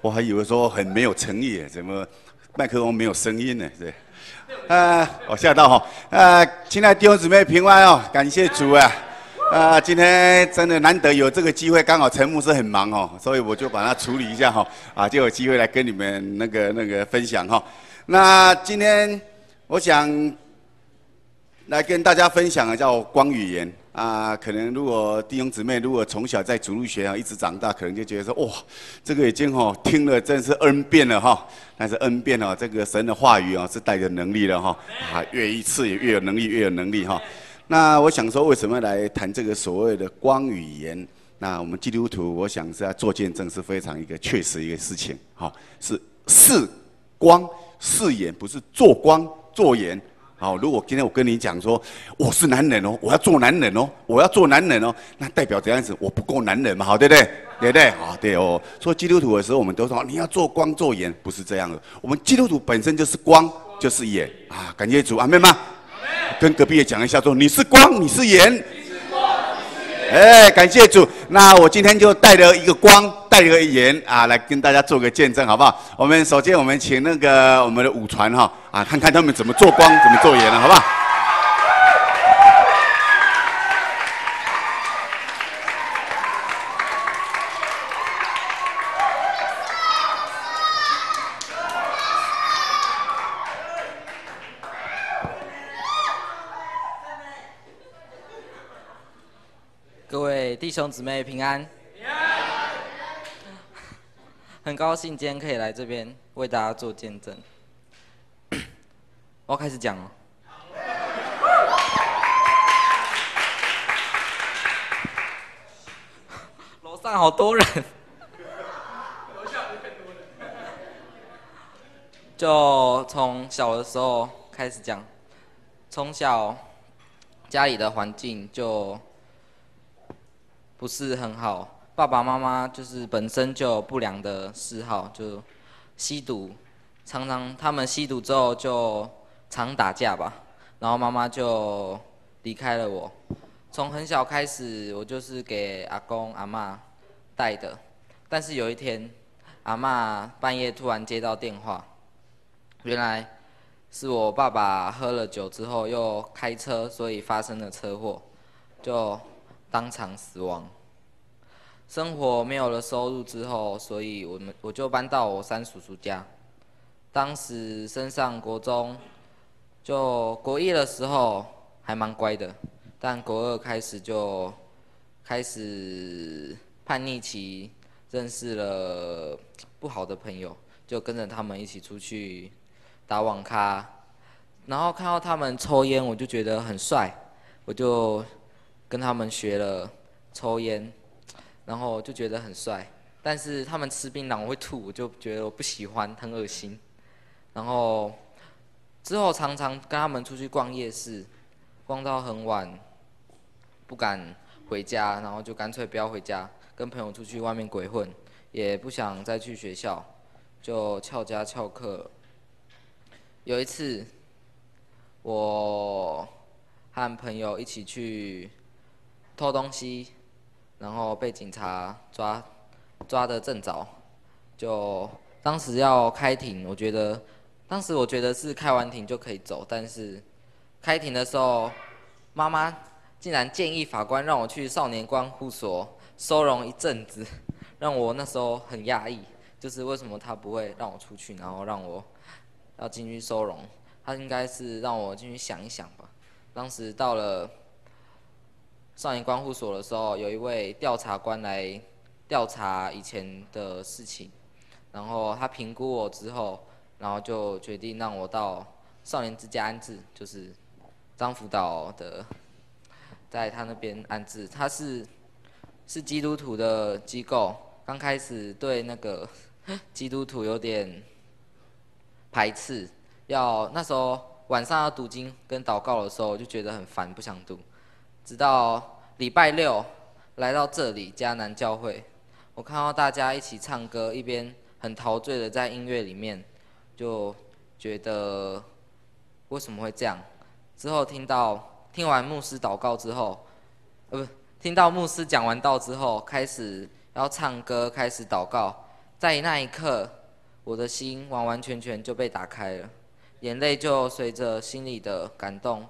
我还以为说很没有诚意，怎么麦克风没有声音呢？对，我吓到哈，亲爱的弟兄姊妹平安哦，感谢主啊。今天真的难得有这个机会，刚好陈牧师很忙哦，所以我就把它处理一下哈，就有机会来跟你们那个分享哈。那今天我想来跟大家分享的叫光语言啊，可能如果弟兄姊妹如果从小在主日学一直长大，可能就觉得说哇，这个已经听了真是 N 遍了哈。但是 N 遍这个神的话语是带着能力的哈，越一次也越有能力，越有能力哈。那我想说，为什么来谈这个所谓的光语言？那我们基督徒，我想是要做见证，是非常一个确实一个事情哈，是光是言，不是做光做言。好，如果今天我跟你讲说我是男人哦，我要做男人哦，我要做男人哦，那代表怎样子？我不够男人嘛，好对不对？对不对？好，对哦。做基督徒的时候，我们都说你要做光做盐，不是这样的。我们基督徒本身就是光，就是盐啊！感谢主，阿们吗？跟隔壁也讲一下说你是光，你是盐。哎，感谢主。那我今天就带着一个光，带着一个盐来跟大家做个见证，好不好？首先我们请那个我们的舞团看看他们怎么做光，怎么做盐了，好不好？各位弟兄姊妹平安，很高兴今天可以来这边为大家做见证。我要开始讲了。楼上好多人。就从小的时候开始讲，从小家里的环境就不是很好，爸爸妈妈就是本身就有不良的嗜好，就吸毒，常常他们吸毒之后就常打架吧，然后妈妈就离开了我。从很小开始，我就是给阿公阿嬷带的，但是有一天，阿嬷半夜突然接到电话，原来是我爸爸喝了酒之后又开车，所以发生了车祸，就当场死亡。生活没有了收入之后，所以我就搬到我三叔叔家。当时升上国中，就国一的时候还蛮乖的，但国二开始就开始叛逆期，认识了不好的朋友，就跟着他们一起出去打网咖，然后看到他们抽烟，我就觉得很帅，我就跟他们学了抽烟，然后就觉得很帅。但是他们吃槟榔我会吐，我就觉得我不喜欢，很恶心。然后之后常常跟他们出去逛夜市，逛到很晚，不敢回家，然后就干脆不要回家，跟朋友出去外面鬼混，也不想再去学校，就翘家翘课。有一次，我和朋友一起去偷东西，然后被警察抓得正着。就当时要开庭，当时我觉得是开完庭就可以走，但是开庭的时候，妈妈竟然建议法官让我去少年观护所收容一阵子，让我那时候很讶异，就是为什么他不会让我出去，然后让我要进去收容，他应该是让我进去想一想吧。当时到了少年观护所的时候，有一位调查官来调查以前的事情，然后他评估我之后，然后就决定让我到少年之家安置，就是张辅导的，在他那边安置。他是基督徒的机构，刚开始对那个基督徒有点排斥，那时候晚上要读经跟祷告的时候，我就觉得很烦，不想读。直到礼拜六来到这里迦南教会，我看到大家一起唱歌，一边很陶醉的在音乐里面，就觉得为什么会这样？之后听完牧师祷告之后，听到牧师讲完道之后，开始要唱歌，开始祷告，在那一刻，我的心完完全全就被打开了，眼泪就随着心里的感动，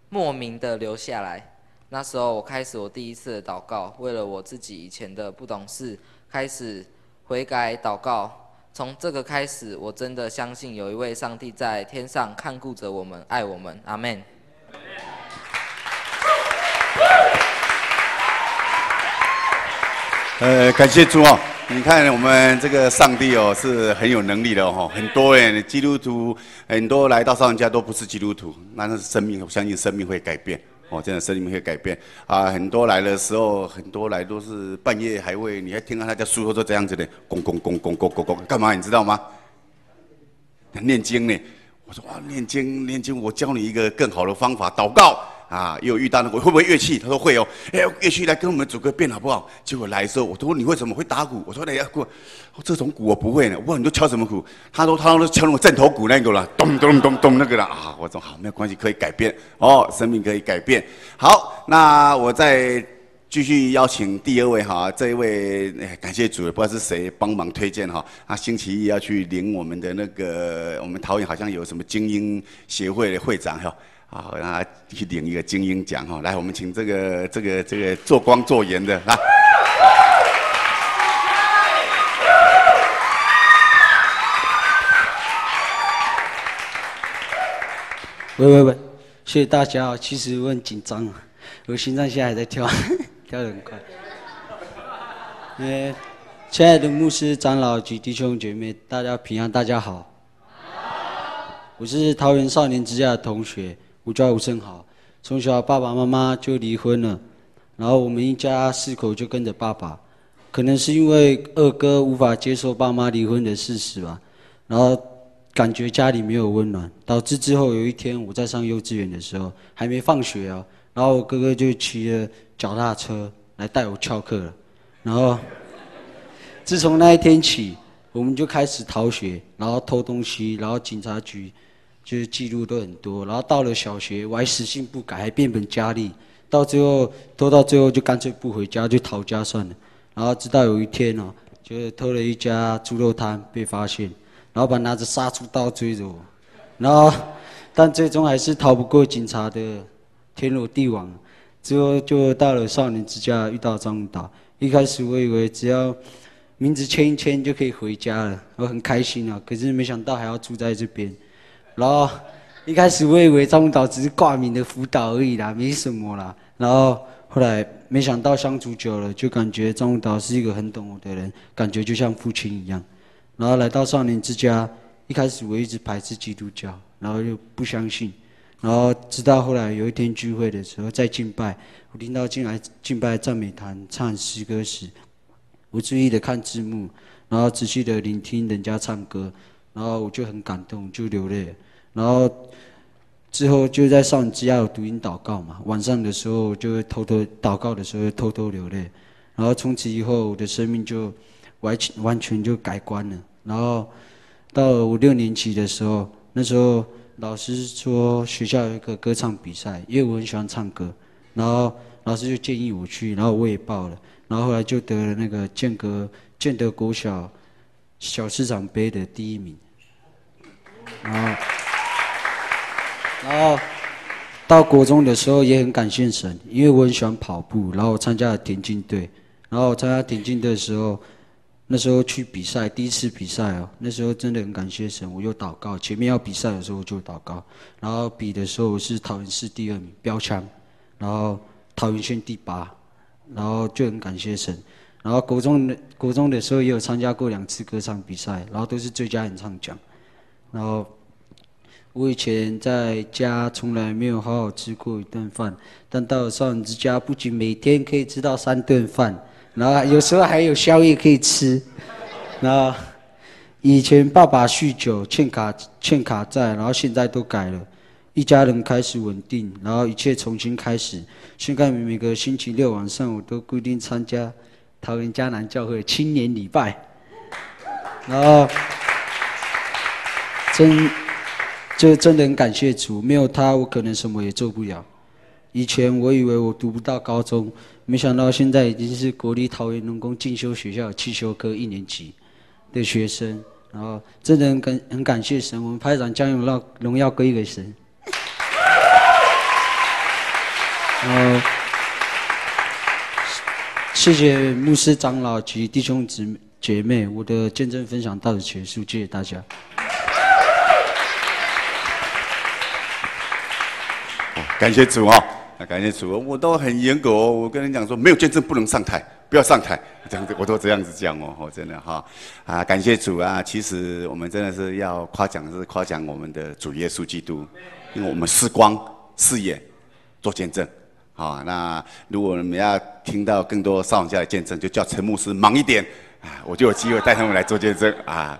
莫名的流下来。那时候我开始我第一次的祷告，为了我自己以前的不懂事，开始悔改祷告。从这个开始，我真的相信有一位上帝在天上看顾着我们，爱我们。阿们。感谢主哦！你看我们这个上帝哦，是很有能力的哦。很多基督徒很多来到上人家都不是基督徒，那是生命，我相信生命会改变哦，真的生命会改变啊！很多来的时候，很多来都是半夜还会，你还听到他家书说这样子的，咣，干嘛你知道吗？念经呢。我说哇，念经，我教你一个更好的方法，祷告。啊，又遇到那个会不会乐器？他说会哦。乐器来跟我们组个变好不好？结果来的时候，我说你为什么会打鼓？我说这种鼓我不会呢。我说你都敲什么鼓？他都敲那种正头鼓那个了，咚那个了啊。我说好，没有关系，可以改变哦，生命可以改变。好，那我再继续邀请第二位哈，这一位感谢主，不知道是谁帮忙推荐哈。他星期一要去领我们的那个，我们桃园好像有什么精英协会的会长哈。好，让他去领一个精英奖哈！来，我们请这个做光做盐的来。喂，谢谢大家。其实我很紧张啊，我心脏现在还在跳，跳得很快。亲爱的牧师、长老及弟兄姐妹，大家平安，大家好。我是桃园少年之家的同学。我叫吴胜豪，从小爸爸妈妈就离婚了，然后我们一家4口就跟着爸爸。可能是因为二哥无法接受爸妈离婚的事实吧，然后感觉家里没有温暖，导致之后有一天我在上幼稚园的时候，还没放学哦，然后我哥哥就骑了脚踏车来带我翘课了。然后自从那一天起，我们就开始逃学，然后偷东西，然后警察局就是记录都很多，然后到了小学，我还死性不改，还变本加厉，到最后偷到最后就干脆不回家，就逃家算了。然后直到有一天哦，就是偷了一家猪肉摊被发现，然后拿着杀猪刀追着我，然后但最终还是逃不过警察的天罗地网，之后就到了少年之家遇到张导。一开始我以为只要名字签一签就可以回家了，我很开心啊，可是没想到还要住在这边。然后一开始我以为张导只是挂名的辅导而已啦，没什么啦。然后后来没想到相处久了，就感觉张导是一个很懂我的人，感觉就像父亲一样。然后来到少年之家，一开始我一直排斥基督教，然后又不相信。然后直到后来有一天聚会的时候，在敬拜，我听到进来敬拜赞美团唱诗歌时，我注意的看字幕，然后仔细的聆听人家唱歌，然后我就很感动，就流泪了。然后之后就在少年之家有读音祷告嘛，晚上的时候就会偷偷祷告的时候偷偷流泪。然后从此以后我的生命就完全就改观了。然后到了我6年级的时候，那时候老师说学校有一个歌唱比赛，因为我很喜欢唱歌，然后老师就建议我去，然后我也报了，然后后来就得了那个建德国小市长杯的第1名。然后到国中的时候也很感谢神，因为我很喜欢跑步，然后我参加了田径队。然后参加田径队的时候，那时候去比赛，第一次比赛哦，那时候真的很感谢神，我又祷告。前面要比赛的时候我就祷告，然后比的时候我是桃园市第2名标枪，然后桃园县第8，然后就很感谢神。然后国中的时候也有参加过2次歌唱比赛，然后都是最佳演唱奖。然后我以前在家从来没有好好吃过1顿饭，但到了少年之家，不仅每天可以吃到3顿饭，然后有时候还有宵夜可以吃。然后以前爸爸酗酒欠卡债，然后现在都改了，一家人开始稳定，然后一切重新开始。现在每个星期6晚上我都固定参加桃园迦南教会青年礼拜，然后真的很感谢主，没有他我可能什么也做不了。以前我以为我读不到高中，没想到现在已经是国立桃园农工进修学校汽修科1年级。的学生，然后真的很感谢神，我们排长将荣耀归给神。然后谢谢牧师、长老及弟兄姐妹，我的见证分享到此结束，谢谢大家。感谢主啊！感谢主，我都很严格哦。我跟人讲说，没有见证不能上台，不要上台，这样子我都这样子讲哦。真的哈啊，感谢主啊！其实我们真的是要夸奖我们的主耶稣基督，因为我们是光是眼，做见证。好，那如果你们要听到更多少王家的见证，就叫陈牧师忙一点啊，我就有机会带他们来做见证啊。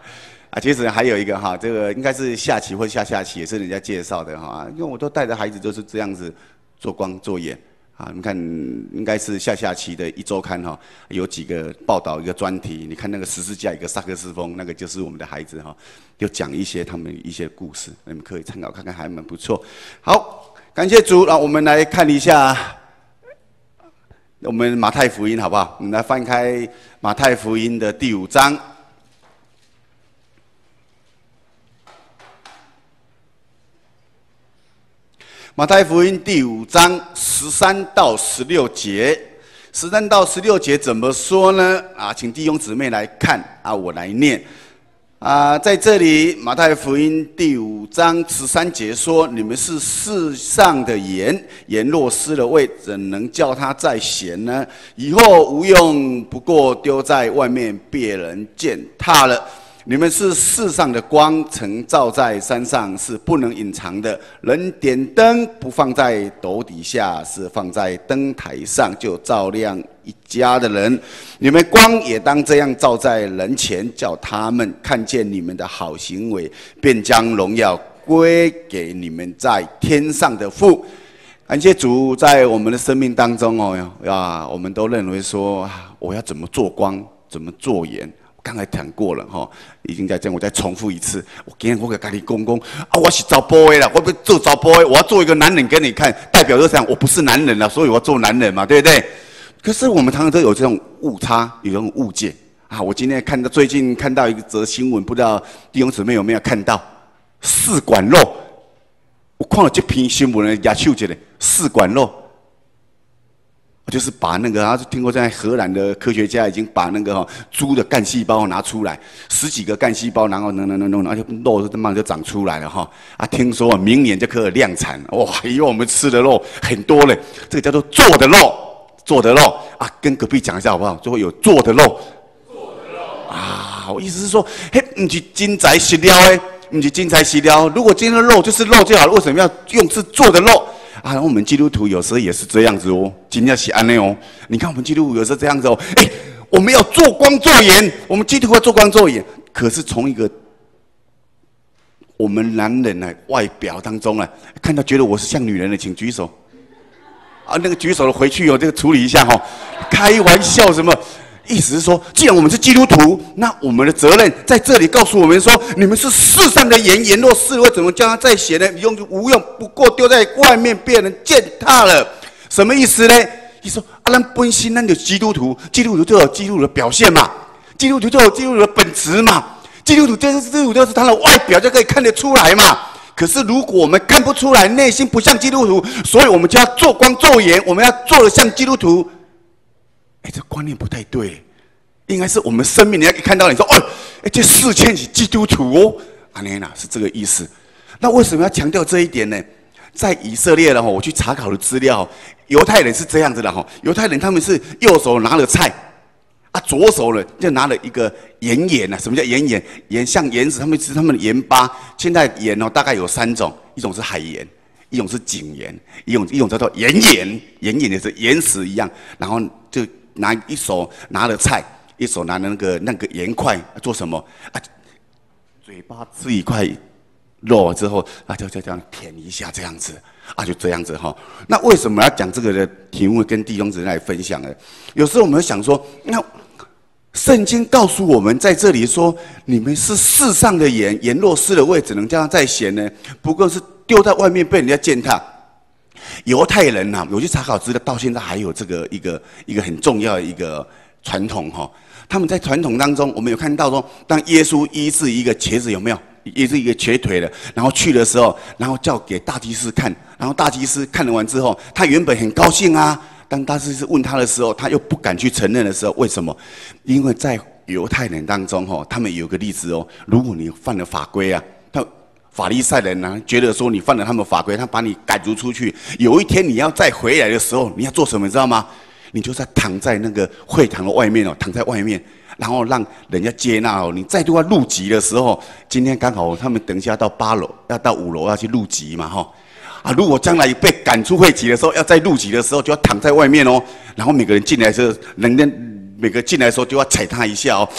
其实还有一个哈，这个应该是下期或下期也是人家介绍的哈，因为我都带着孩子都是这样子做光做眼啊。你看，应该是下期的一周刊哈，有几个报道一个专题，你看那个14架一个萨克斯风，那个就是我们的孩子哈，就讲一些他们一些故事，你们可以参考看看，还蛮不错。好。感谢主，那我们来看一下我们马太福音好不好？我们来翻开马太福音的第5章。马太福音第5章13到16节，13到16节怎么说呢？请弟兄姊妹来看我来念。在这里，马太福音第5章13节说：“你们是世上的盐，盐若失了味，怎能叫它再咸呢？以后无用，不过丢在外面，被人践踏了。你们是世上的光，曾照在山上，是不能隐藏的。人点灯，不放在斗底下，是放在灯台上，就照亮一家的人。你们光也当这样照在人前，叫他们看见你们的好行为，便将荣耀归给你们在天上的父。”感谢主，在我们的生命当中我们都认为说，我要怎么做光，怎么做盐。刚才谈过了哈，已经在这样，我再重复一次。我今天我跟你讲我是查甫的啦，我不做查甫的，我要做一个男人给你看，代表就是这样，我不是男人了，所以我要做男人嘛，对不对？可是我们常常都有这种误差，有这种误解我今天最近看到一则新闻，不知道弟兄姊妹有没有看到？试管肉，我看了这篇新闻的亚秀姐的试管肉。就是把那个，听过在荷兰的科学家已经把那个猪的干细胞拿出来，10几个干细胞，然后弄，然后肉慢慢就长出来了听说明年就可以量产，哇！以后我们吃的肉很多了，这个叫做做的肉跟隔壁讲一下好不好？就会有做的肉我意思是说，不是真材实料不是真材实料。如果今天的肉就是肉就好了，为什么要用是做的肉？然后我们基督徒有时候也是这样子今天是安内你看我们基督徒有时候这样子我们要做光做盐，我们基督徒要做光做盐。可是从一个我们男人外表当中看到觉得我是像女人的，请举手。那个举手的回去这个处理一下开玩笑什么？意思是说，既然我们是基督徒，那我们的责任在这里告诉我们说，你们是世上的盐，盐若失了味，怎么叫它再咸呢？无用，不过丢在外面，被人践踏了。什么意思呢？你说咱本身咱就是基督徒，基督徒就有基督徒的表现嘛，基督徒就有基督徒的本质嘛，基督徒就是他的外表就可以看得出来嘛。可是如果我们看不出来，内心不像基督徒，所以我们就要做光做盐，我们要做得像基督徒。这观念不太对，应该是我们生命你要看到你说这4000是基督徒是这个意思。那为什么要强调这一点呢？在以色列我去查考的资料，犹太人是这样子的犹太人他们是右手拿了菜左手呢就拿了一个盐。什么叫盐？盐像盐子，他们吃他们的盐巴。现在盐大概有3种，一种是海盐，一种是井盐，一种叫做盐。盐也是盐石一样，然后就一手拿了菜，一手拿那个盐块做什么嘴巴吃一块肉之后就这样舔一下，这样子就这样子那为什么要讲这个的题目跟弟兄姊妹来分享呢？有时候我们会想说，那圣经告诉我们在这里说，你们是世上的盐，盐若失了味，怎能叫它再咸呢？不过是丢在外面被人家践踏。犹太人我去查考资料，到现在还有这个一个很重要的一个传统他们在传统当中，我们有看到说，当耶稣医治一个瘸子，有没有？医治一个瘸腿的，然后去的时候，然后叫给大祭司看，然后大祭司看了完之后，他原本很高兴啊。当大祭司问他的时候，他又不敢去承认的时候，为什么？因为在犹太人当中，他们有个例子哦，如果你犯了法规啊，法利赛人呢，觉得说你犯了他们法规，他把你赶逐出去。有一天你要再回来的时候，你要做什么？你知道吗？你就在躺在那个会堂的外面哦，躺在外面。然后让人家接纳哦，你再度要入籍的时候，今天刚好他们等一下到8楼，要到5楼要去入籍嘛，如果将来被赶出会籍的时候，要再入籍的时候，就要躺在外面哦。然后每个人进来的时候，每个进来的时候就要踩他一下哦。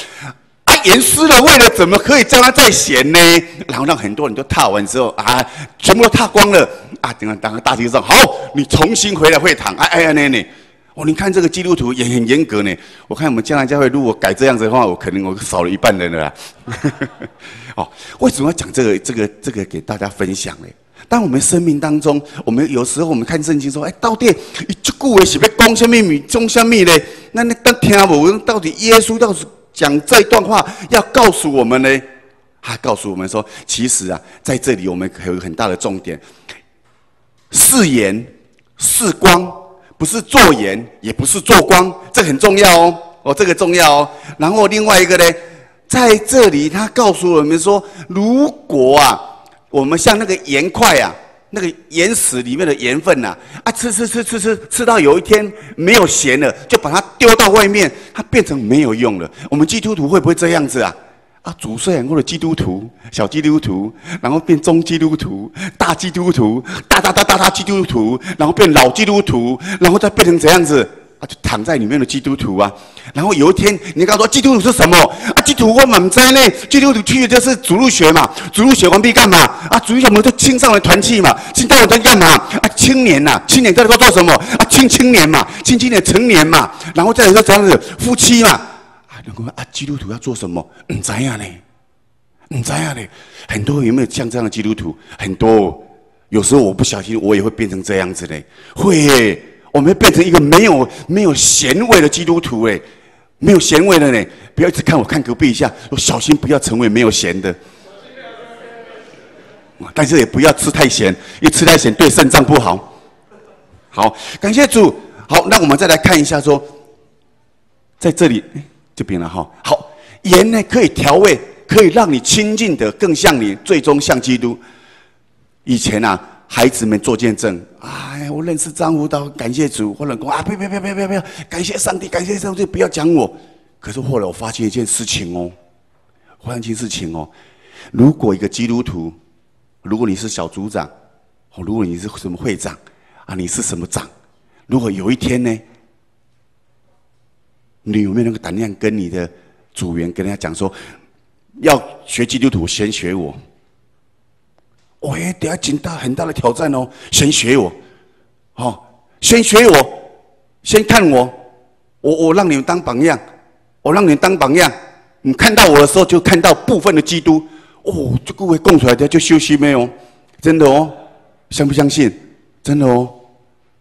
严师了，为了怎么可以叫他再闲呢？然后让很多人都踏完之后全部都踏光了当个大祭司好，你重新回来会堂你看这个基督徒也很严格呢。我看我们将来教会如果改这样子的话，可能我少了一半人了啦。为什么要讲这个给大家分享呢？当我们生命当中，我们有时候我们看圣经说，到底这句话是要讲什么讲什么呢？那当听不到底耶稣到底讲这段话要告诉我们呢？他告诉我们说，其实在这里我们有很大的重点，是盐是光。不是做盐，也不是做光，这很重要哦。这个重要哦。然后另外一个呢，在这里他告诉我们说，如果我们像那个盐块那个盐屎里面的盐分吃到有一天没有咸了，就把它丢到外面，它变成没有用了。我们基督徒会不会这样子主虽然或者基督徒、小基督徒，然后变中基督徒、大基督徒、大基督徒，然后变老基督徒，然后再变成怎样子就躺在里面的基督徒然后有一天你告诉我基督徒是什么基督徒我们在内，基督徒去的就是主日学嘛，主日学完毕干嘛主日学我们就青少年团契嘛，青少年团干嘛青年青年在做什么青年嘛，青年成年嘛，然后再来说这样子夫妻嘛。基督徒要做什么？不知道呢。很多有没有像这样的基督徒？很多，有时候我不小心，我也会变成这样子嘞。会，我们会变成一个没有咸味的基督徒嘞，没有咸味的呢。不要一直看我，看隔壁一下，我小心不要成为没有咸的。但是也不要吃太咸，因为吃太咸对肾脏不好。好，感谢主。好，那我们再来看一下说，在这里。这边了好，盐呢可以调味，可以让你亲近的更像你，最终像基督。以前孩子们做见证，我认识张辅导，感谢主。或者说不要，感谢上帝，感谢上帝，不要讲我。可是后来我发现一件事情如果一个基督徒，如果你是小组长，如果你是什么会长你是什么长，如果有一天呢？你有没有那个胆量跟你的组员跟人家讲说，要学基督徒先学我？等下很大的挑战哦，先学我，先学我，先看我，我让你们当榜样，你看到我的时候就看到部分的基督，这个会供出来的就休息没有？真的哦，相不相信？真的哦。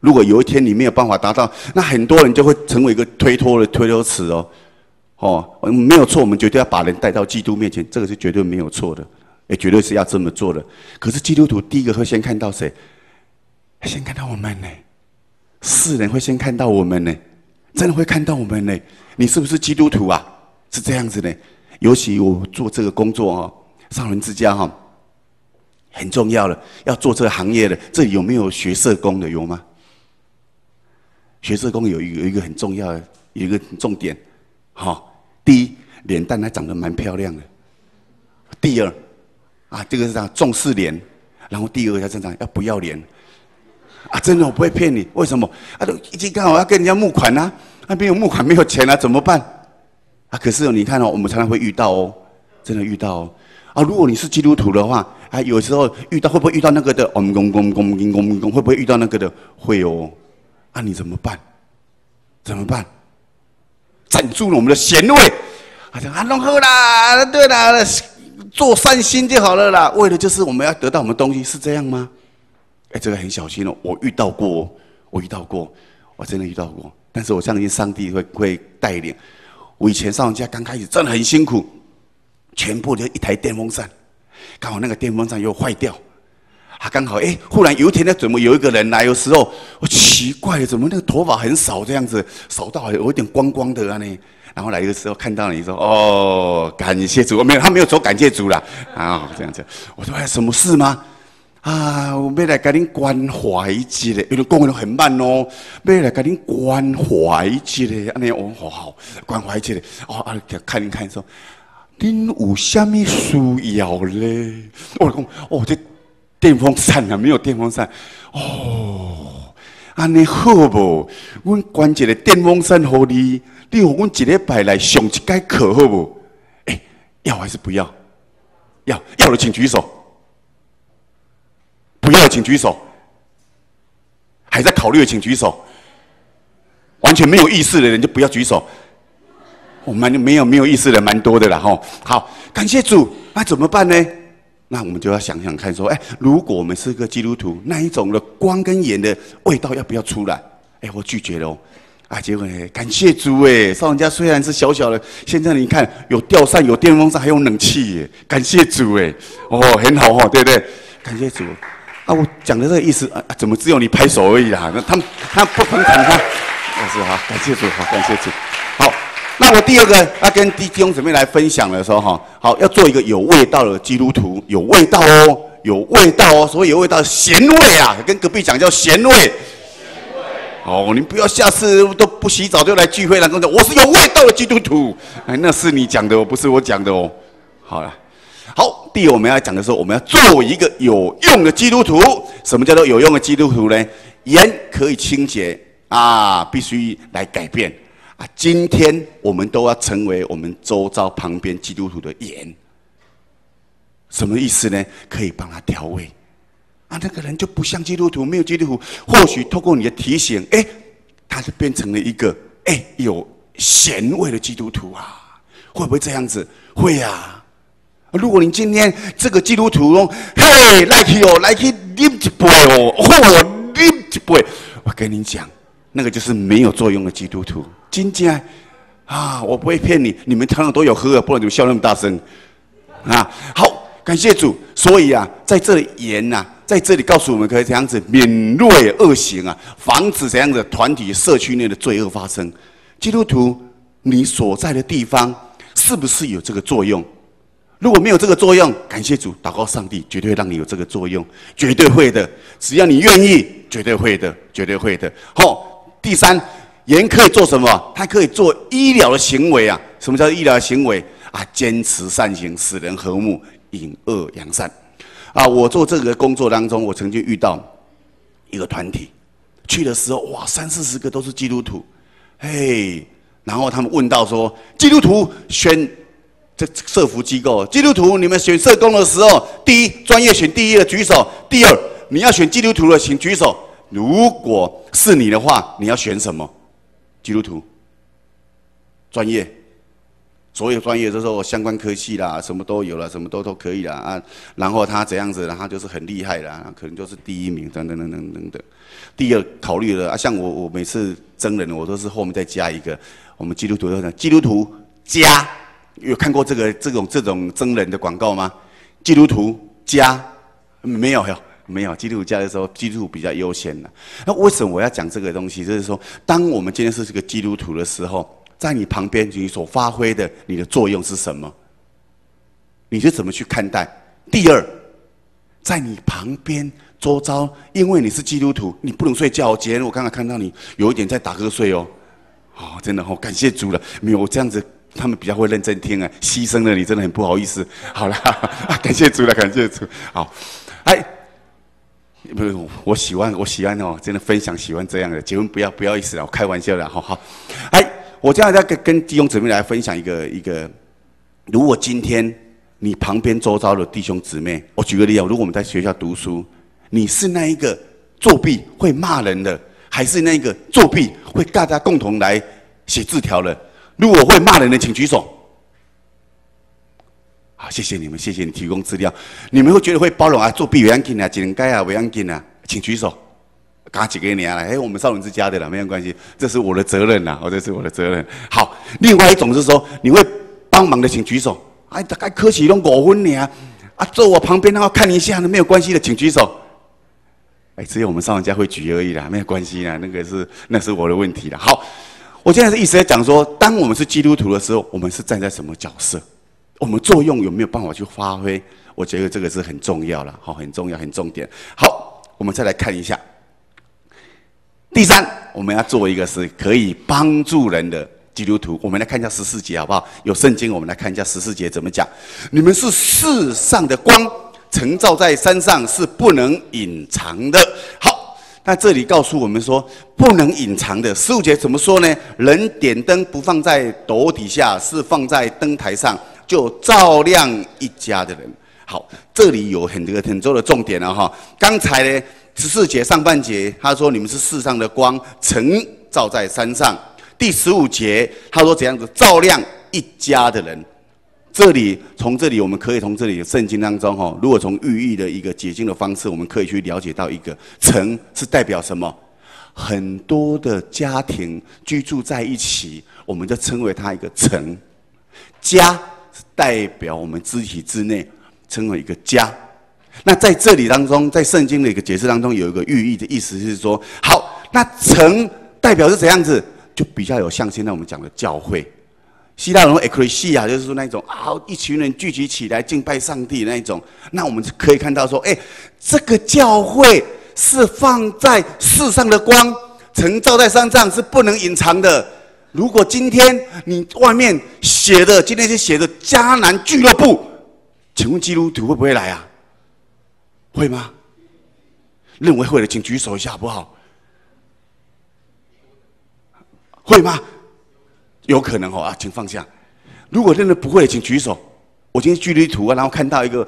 如果有一天你没有办法达到，那很多人就会成为一个推脱词没有错，我们绝对要把人带到基督面前，这个是绝对没有错的，也绝对是要这么做的。可是基督徒第一个会先看到谁？先看到我们呢，世人会先看到我们呢，真的会看到我们呢。你是不是基督徒是这样子的。尤其我做这个工作上人之家很重要了，要做这个行业的，这里有没有学社工的？有吗？学社工有一个很重要的，有一个很重点，第一，脸蛋还长得蛮漂亮的；第二，这个是这样重视脸，然后第二要这样要不要脸真的我不会骗你，为什么都已经刚好要跟人家募款没有募款没有钱怎么办可是你看我们常常会遇到真的遇到如果你是基督徒的话有时候会不会遇到那个的会不会遇到那个的？会你怎么办？站住了我们的咸味弄好啦，对啦，做善心就好了啦。为的就是我们要得到我们东西，是这样吗？这个很小心我遇到过，我真的遇到过。但是我相信上帝会带领。我以前少人家刚开始真的很辛苦，全部就一台电风扇，刚好那个电风扇又坏掉，刚好忽然有一天呢，怎么有一个人来的时候，我奇怪了，怎么那个头发很少这样子，少到有一点光光的啊呢？然后来的时候看到你说哦，感谢主，没有，他没有说感谢主啦，这样子，我说什么事吗？我要来给您关怀一下，因为讲的很慢哦，要来给您关怀一下，安尼哦，好，关怀一下，看一看说，您有什么需要咧？我讲这电风扇啊，没有电风扇，安尼好不？阮关一个电风扇给你，你给阮一礼拜来上一节课好不？要还是不要？要的请举手。不要的请举手，还在考虑的请举手，完全没有意识的人就不要举手。我们没有意识的蛮多的啦吼。好，感谢主，那怎么办呢？那我们就要想想看说，如果我们是个基督徒，那一种的光跟盐的味道要不要出来？我拒绝了结果感谢主少人家虽然是小小的，现在你看有吊扇、有电风扇，还有冷气感谢主很好对不对？感谢主。我讲的这个意思怎么只有你拍手而已啦？那他不捧场他，是好，感谢主，好，感谢主。好，那我第二个要跟弟兄姊妹来分享的时候好，要做一个有味道的基督徒，有味道有味道所以有味道，咸味啊，跟隔壁讲叫咸味。你不要下次都不洗澡就来聚会，然后说我是有味道的基督徒，那是你讲的不是我讲的好了。好，第二我们要讲的是，我们要做一个有用的基督徒。什么叫做有用的基督徒呢？盐可以清洁必须来改变今天我们都要成为我们周遭旁边基督徒的盐。什么意思呢？可以帮他调味那个人就不像基督徒，没有基督徒，或许透过你的提醒，他就变成了一个有咸味的基督徒会不会这样子？会如果你今天这个基督徒嘿，来去啉一杯啉一杯，我跟你讲，那个就是没有作用的基督徒。真正我不会骗你，你们常常都有喝不然怎么笑那么大声好，感谢主。所以在这里盐在这里告诉我们可以这样子免锐恶行防止这样的团体社区内的罪恶发生。基督徒，你所在的地方是不是有这个作用？如果没有这个作用，感谢主，祷告上帝绝对会让你有这个作用，绝对会的。只要你愿意，绝对会的，绝对会的。第三，盐可以做什么？它可以做医疗的行为什么叫医疗的行为坚持善行，使人和睦，引恶扬善我做这个工作当中，我曾经遇到一个团体，去的时候30-40个都是基督徒，然后他们问到说，基督徒选这社福机构，基督徒你们选社工的时候，第一专业选第一的举手，第二你要选基督徒的请举手。如果是你的话，你要选什么？基督徒，专业，所有专业都是相关科系啦，什么都有了，什么都可以啦然后他怎样子，然后他就是很厉害啦，可能就是第一名等等。第二考虑了像我每次征人，我都是后面再加一个，我们基督徒都讲基督徒加。有看过这种征人的广告吗？基督徒加没有，基督徒加的时候，基督徒比较优先那为什么我要讲这个东西？就是说，当我们今天是这个基督徒的时候，在你旁边你所发挥的你的作用是什么？你是怎么去看待？第二，在你旁边周遭，因为你是基督徒，你不能睡觉。今天我刚才看到你有一点在打瞌睡真的感谢主了，没有这样子。他们比较会认真听牺牲了你，真的很不好意思。好了，感谢主了，感谢主。好，不是我喜欢真的分享喜欢这样的。结婚不要意思我开玩笑的。好，我这样在跟弟兄姊妹来分享一个，如果今天你旁边周遭的弟兄姊妹，我举个例如果我们在学校读书，你是那一个作弊会骂人的，还是那个作弊会大家共同来写字条的？如果会骂人的，请举手。好，谢谢你们，谢谢你提供资料。你们会觉得会包容作弊不要紧一两改不要紧请举手。嘎几个年了，我们少年之家的啦，没有关系，这是我的责任啦，这是我的责任。好，另外一种是说，你会帮忙的，请举手。大概科起拢5分呢，坐我旁边然后看一下，没有关系的，请举手。只有我们少年家会举而已啦，没有关系啦，那是我的问题啦。好，我现在是一直在讲说，当我们是基督徒的时候，我们是站在什么角色？我们作用有没有办法去发挥？我觉得这个是很重要了，好，很重要，很重点。好，我们再来看一下。第三，我们要做一个是可以帮助人的基督徒。我们来看一下14节好不好？有圣经，我们来看一下14节怎么讲。你们是世上的光，晨照在山上，是不能隐藏的。好，那这里告诉我们说，不能隐藏的。15节怎么说呢？人点灯不放在斗底下，是放在灯台上，就照亮一家的人。好，这里有很多的重点了哈。刚才呢，14节上半节他说你们是世上的光，晨照在山上。第15节他说怎样子照亮一家的人。从这里我们可以从这里的圣经当中哈，如果从寓意的一个解经的方式，我们可以去了解到一个晨是代表什么？很多的家庭居住在一起，我们就称为它一个晨。家是代表我们肢体之内，称为一个家。那在这里当中，在圣经的一个解释当中，有一个寓意的意思是说，好，那晨代表是怎样子，就比较有像现在我们讲的教会。希腊人 ecclesia 就是说那种一群人聚集起来敬拜上帝那一种。那我们可以看到说，这个教会是放在世上的光，晨照在山上，是不能隐藏的。如果今天你外面写的，今天是写的迦南俱乐部，请问基督徒会不会来啊？会吗？认为会的，请举手一下好不好？会吗？有可能请放下。如果认为不会的，请举手。我今天去地图然后看到一个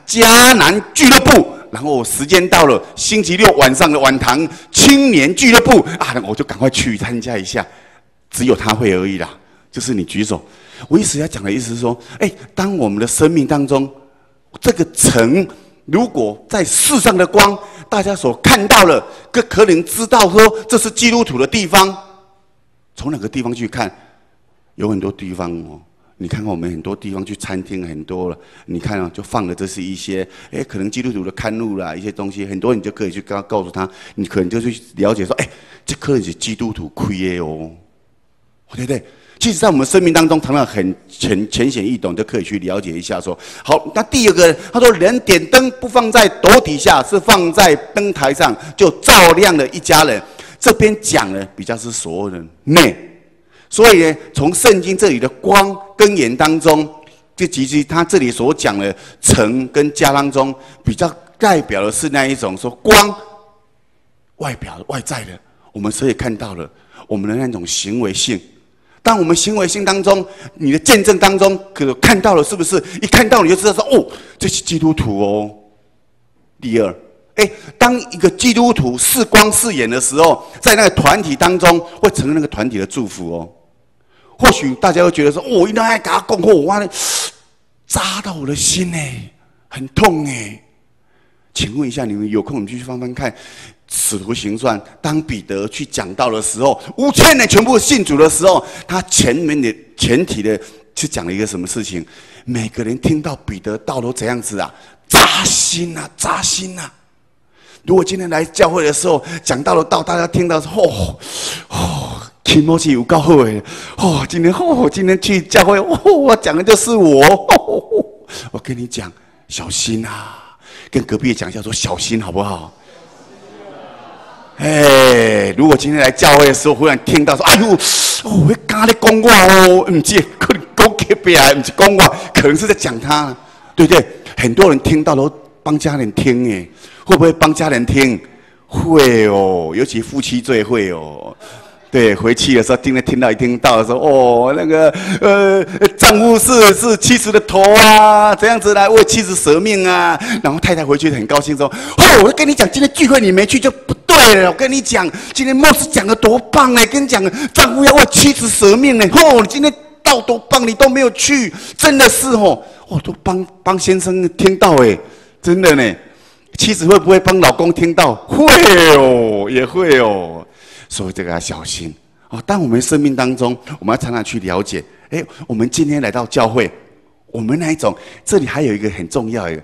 迦南俱乐部，然后时间到了，星期六晚上的晚堂青年俱乐部我就赶快去参加一下。只有他会而已啦，就是你举手。我一直要讲的意思是说，当我们的生命当中这个晨，如果在世上的光，大家所看到了，可能知道说这是基督徒的地方。从哪个地方去看？有很多地方你看看我们很多地方去餐厅很多了，你看就放的这是一些可能基督徒的刊物啦，一些东西，很多你就可以去告诉他，你可能就去了解说，这可能是基督徒开的哦，对不对？其实，在我们生命当中，常常很浅显易懂，就可以去了解一下说。好，那第二个，他说人点灯不放在斗底下，是放在灯台上，就照亮了一家人。这边讲的比较是所有人内。所以呢，从圣经这里的光跟言当中，就其实他这里所讲的晨跟家当中，比较代表的是那一种说光外表外在的，我们所以看到了我们的那种行为性。当我们行为性当中，你的见证当中，可看到了是不是？一看到你就知道说，这是基督徒哦。第二，当一个基督徒是光是眼的时候，在那个团体当中，会成为那个团体的祝福哦。或许大家会觉得说，应该给他讲话，我扎到我的心呢，很痛哎。请问一下，你们有空你们去翻翻看《使徒行传》，当彼得去讲道的时候，5000人全部信主的时候，他前提的去讲了一个什么事情？每个人听到彼得道都怎样子啊？扎心啊，扎心啊！如果今天来教会的时候讲道的道，大家听到说气默契有够好的今天去教会我讲的就是我我跟你讲，小心啊！跟隔壁讲一下，说小心好不好？如果今天来教会的时候，忽然听到说，我刚才讲我不是可能讲隔壁，不是讲我，可能是在讲他，对不对？很多人听到都帮家人听，会不会帮家人听？会哦，尤其夫妻最会哦。对，回去的时候听到的时候，那个丈夫是妻子的头啊，这样子来为妻子舍命啊。然后太太回去很高兴说，我跟你讲，今天聚会你没去就不对了。我跟你讲，今天牧师讲的多棒跟你讲，丈夫要为妻子舍命你今天道多棒，你都没有去，真的是都帮先生听到真的呢。妻子会不会帮老公听到？会哦，也会哦。所以这个要小心哦。当我们生命当中，我们要常常去了解。我们今天来到教会，我们那一种，这里还有一个很重要的，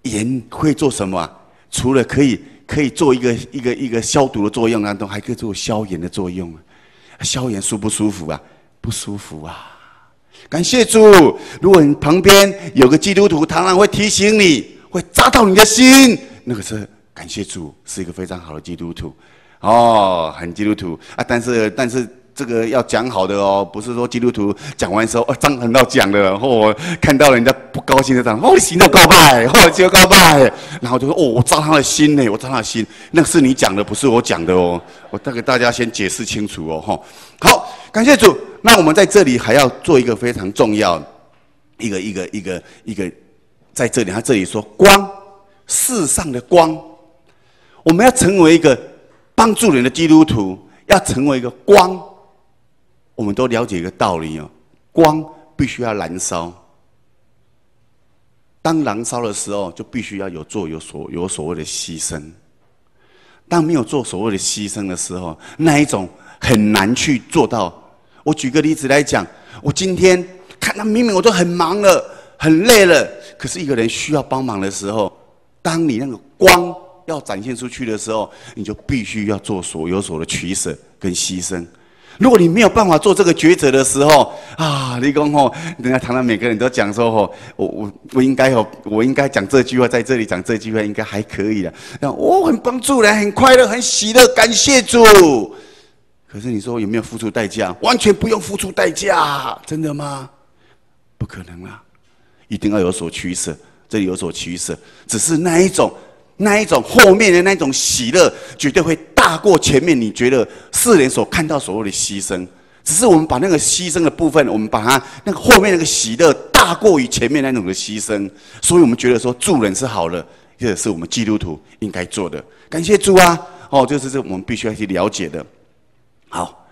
盐会做什么啊？除了可以做一个消毒的作用当中，还可以做消炎的作用。消炎舒不舒服啊？不舒服啊！感谢主。如果你旁边有个基督徒，常常会提醒你，会扎到你的心，那个是感谢主，是一个非常好的基督徒。哦，很基督徒啊！但是这个要讲好的哦，不是说基督徒讲完之后脏很到讲的，看到人家不高兴的讲，你行到告拜，行到告拜，然后就说我扎他的心呢，我扎他的心，那是你讲的，不是我讲的哦。我再给大家先解释清楚哦，好，感谢主。那我们在这里还要做一个非常重要一个，在这里他这里说光，世上的光，我们要成为一个帮助人的基督徒，要成为一个光。我们都了解一个道理哦，光必须要燃烧。当燃烧的时候，就必须要有所谓的牺牲。当没有做所谓的牺牲的时候，那一种很难去做到。我举个例子来讲，我今天看到明明我都很忙了，很累了，可是一个人需要帮忙的时候，当你那个光要展现出去的时候，你就必须要做有所的取舍跟牺牲。如果你没有办法做这个抉择的时候啊，你讲人家常常每个人都讲说我应该讲这句话，在这里讲这句话应该还可以的。我很帮助人，很快乐，很喜乐，感谢主。可是你说有没有付出代价？完全不用付出代价，真的吗？不可能啦，一定要有所取舍。这里有所取舍，只是那一种后面的那种喜乐，绝对会大过前面你觉得世人所看到所谓的牺牲。只是我们把那个牺牲的部分，我们把它那个后面那个喜乐大过于前面那种的牺牲，所以我们觉得说助人是好的，这是我们基督徒应该做的。感谢主啊！就是这我们必须要去了解的。好，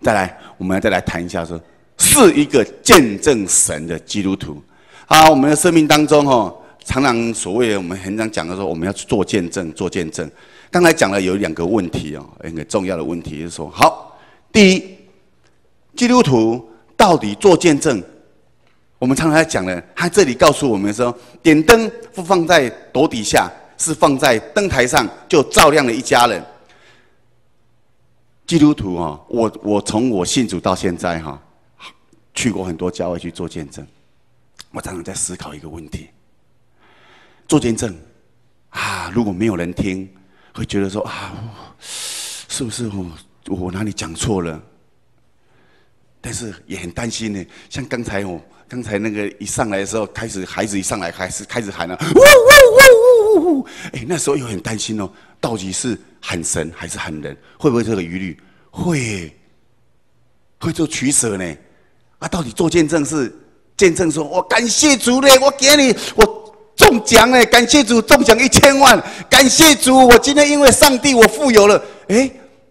再来，我们再来谈一下说，是一个见证神的基督徒。我们的生命当中常常所谓的我们很常讲的说，我们要去做见证，做见证。刚才讲了有2个问题很重要的问题，就是说，好，第一，基督徒到底做见证，我们常常在讲的，他这里告诉我们说，点灯不放在斗底下，是放在灯台上，就照亮了一家人。基督徒我从我信主到现在去过很多教会去做见证。我常常在思考一个问题：做见证如果没有人听，会觉得说是不是我哪里讲错了？但是也很担心呢。像刚才那个一上来的时候，孩子一上来开始喊了，呜呜呜呜！那时候又很担心到底是喊神还是喊人？会不会这个疑虑？会做取舍呢？到底做见证是？见证说，我感谢主嘞，我给你，我中奖嘞，感谢主中奖1000万，感谢主，我今天因为上帝我富有了。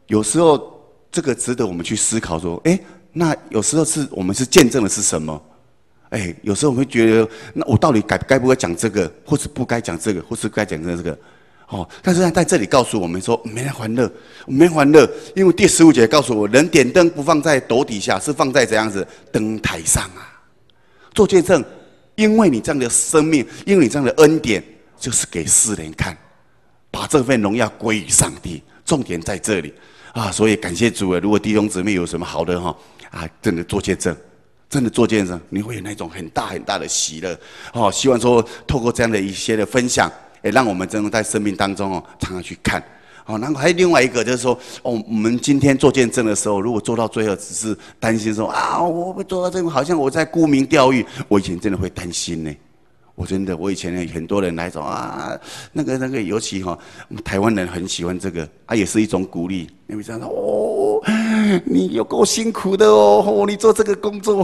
有时候这个值得我们去思考说，那有时候是我们是见证的是什么？有时候我们会觉得，那我到底该不该讲这个，或是不该讲这个，或是该讲这个？但是在这里告诉我们说，没人欢乐，没人欢乐，因为第15节告诉我，人点灯不放在斗底下，是放在怎样子灯台上啊。做见证，因为你这样的生命，因为你这样的恩典，就是给世人看，把这份荣耀归于上帝。重点在这里所以感谢主如果弟兄姊妹有什么好的真的做见证，真的做见证，你会有那种很大很大的喜乐希望说透过这样的一些的分享，让我们真的在生命当中常常去看。然后还有另外一个就是说，我们今天做见证的时候，如果做到最后只是担心说我会做到这个，好像我在沽名钓誉。我以前真的会担心呢，我以前很多人来说那个，尤其台湾人很喜欢这个也是一种鼓励。你会这样说你有够辛苦的你做这个工作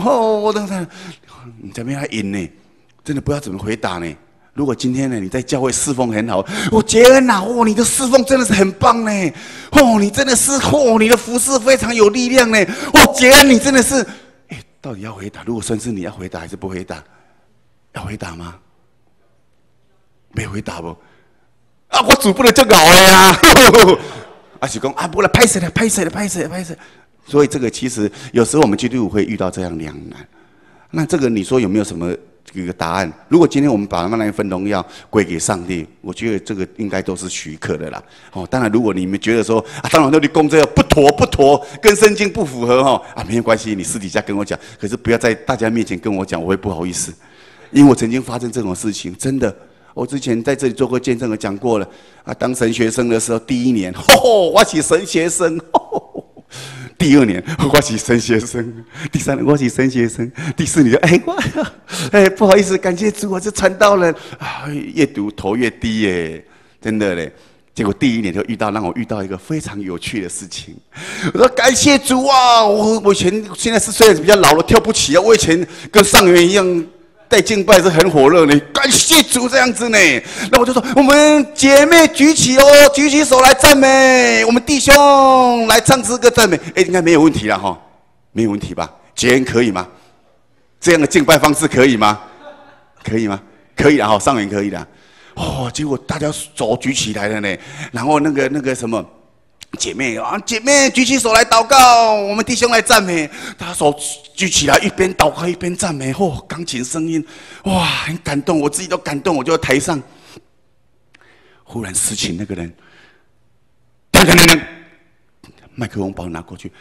你怎么样赢呢？真的不知道怎么回答呢。如果今天呢，你在教会侍奉很好，杰恩你的侍奉真的是很棒呢，你真的是你的服侍非常有力量呢，杰恩你真的是，到底要回答？如果算是你要回答还是不回答？要回答吗？没回答不？啊，我煮不能这个好呀！啊，是讲啊，不来拍谁了，拍谁了，拍谁了，拍谁？所以这个其实有时候我们基督徒会遇到这样两难。那这个你说有没有什么一个答案？如果今天我们把那一份荣耀归给上帝，我觉得这个应该都是许可的啦。哦，当然如果你们觉得说啊，当然那你供这个不妥，跟圣经不符合哈啊，没有关系，你私底下跟我讲，可是不要在大家面前跟我讲，我会不好意思，因为我曾经发生这种事情，真的。我之前在这里做过见证，我讲过了啊。当神学生的时候，第1年，我是神学生；第2年，我是神学生；第3年，我是神学生；第4年，不好意思，感谢主，我是传道人啊。越读头越低耶，真的嘞。结果第1年就让我遇到一个非常有趣的事情。我说感谢主啊！我现在虽然比较老了，跳不起啊。我以前跟上元一样。带敬拜是很火热呢，感谢主这样子呢。那我就说，我们姐妹举起手来赞美，我们弟兄来唱诗歌赞美。应该没有问题了哈，没有问题吧？杰恩可以吗？这样的敬拜方式可以吗？可以吗？可以的哈，上元可以的。结果大家手举起来了呢，然后那个什么。姐妹举起手来祷告，我们弟兄来赞美。他手举起来，一边祷告一边赞美。钢琴声音，哇，很感动，我自己都感动。我就在台上，忽然事情那个人，麦克风把我拿过去，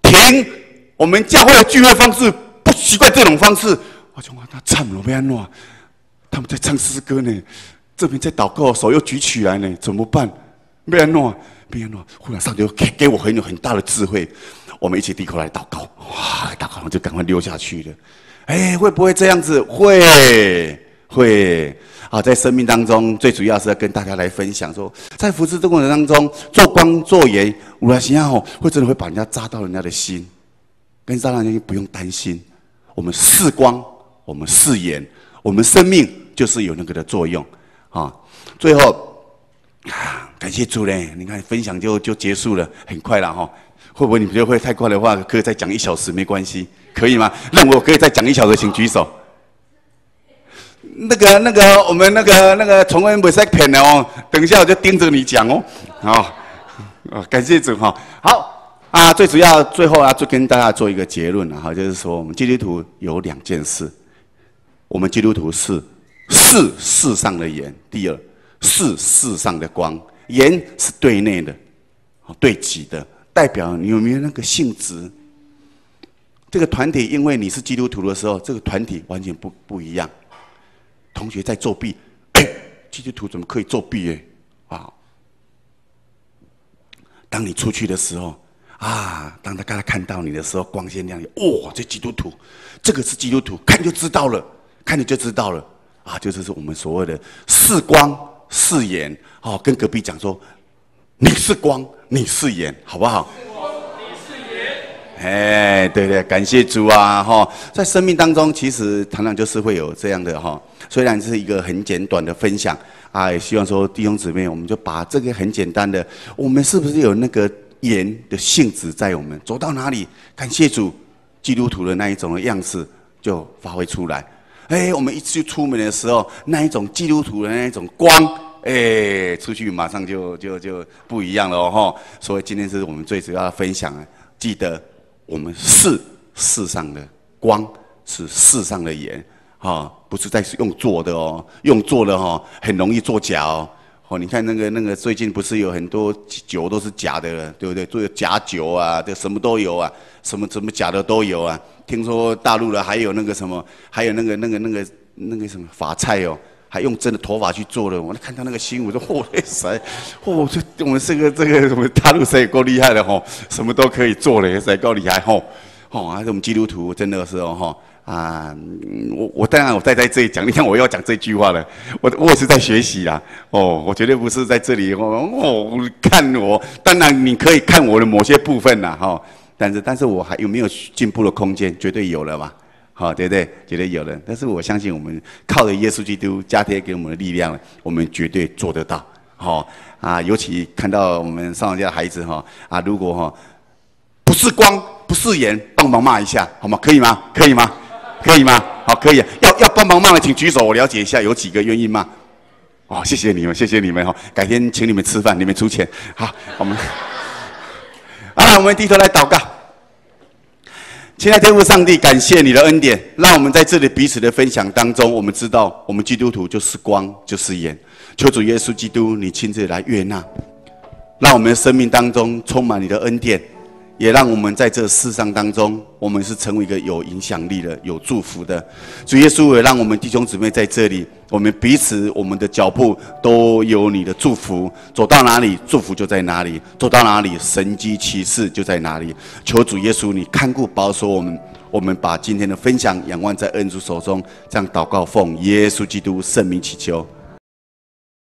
停！我们教会的聚会方式不习惯这种方式。我就问他唱了没安弄？他们在唱诗歌呢，这边在祷告，手又举起来呢，怎么办？没安弄。忽然上帝给我很大的智慧，我们一起低头来祷告，哇，祷告就赶快溜下去了。会不会这样子？会啊！在生命当中，最主要是要跟大家来分享说，在服侍这个过程当中，做光做盐，有的时候会真的会把人家扎到人家的心，跟扎到人家不用担心。我们是光，我们是盐，我们生命就是有那个的作用啊。最后。感谢主嘞！你看分享就结束了，很快了哈。会不会你觉得会太快的话，可以再讲1小时没关系，可以吗？让我可以再讲1小时，请举手。那个，我们那个重温不是骗的哦，等一下我就盯着你讲哦。好，感谢主哈。好啊，最主要最后啊，就跟大家做一个结论了哈，就是说我们基督徒有2件事，我们基督徒是世上的盐，第二是世上的光。盐是对内的，对己的，代表你有没有那个性质。这个团体，因为你是基督徒的时候，这个团体完全不一样。同学在作弊，基督徒怎么可以作弊？当你出去的时候，当大家看到你的时候，光鲜亮丽，这基督徒，这个是基督徒，看就知道了，就是我们所谓的是光是盐。跟隔壁讲说，你是光，你是盐，好不好？你是盐。对，感谢主啊！在生命当中，其实常常就是会有这样的虽然是一个很简短的分享也希望说弟兄姊妹，我们就把这个很简单的，我们是不是有那个盐的性质在我们？走到哪里，感谢主，基督徒的那一种的样式就发挥出来。我们一去出门的时候，那一种基督徒的那一种光。出去马上就不一样了哦。所以今天是我们最主要的分享记得我们是世上的光，是世上的盐不是在用做的哦，用做的很容易作假哦。你看那个最近不是有很多酒都是假的了，对不对？做假酒啊，这什么都有啊，什么假的都有啊。听说大陆的还有那个什么，还有那个什么法菜哦。还用真的头发去做了，我看到那个新闻，我说我们这个大陆谁也够厉害的什么都可以做了，谁够厉害还是我们基督徒真的是我当然我在这里讲，你看我要讲这句话了，我也是在学习啦我绝对不是在这里看我，当然你可以看我的某些部分啦但是我还有没有进步的空间，绝对有了嘛。对不对？绝对有的。但是我相信，我们靠着耶稣基督加添给我们的力量，我们绝对做得到。尤其看到我们上家的孩子如果不是光不是盐，帮忙骂一下好吗？可以吗？可以吗？可以吗？好，可以。要帮忙骂的请举手，我了解一下，有几个愿意骂？哦，谢谢你们，谢谢你们哈！改天请你们吃饭，你们出钱。好，我们我们低头来祷告。亲爱的天父上帝，感谢你的恩典，让我们在这里彼此的分享当中，我们知道我们基督徒就是光，就是盐。求主耶稣基督，你亲自来悦纳，让我们的生命当中充满你的恩典，也让我们在这世上当中，我们是成为一个有影响力的、有祝福的。主耶稣也让我们弟兄姊妹在这里，我们彼此我们的脚步都有你的祝福，走到哪里祝福就在哪里，走到哪里神迹奇事就在哪里。求主耶稣你看顾保守我们，我们把今天的分享仰望在恩主手中，这样祷告奉耶稣基督圣名祈求。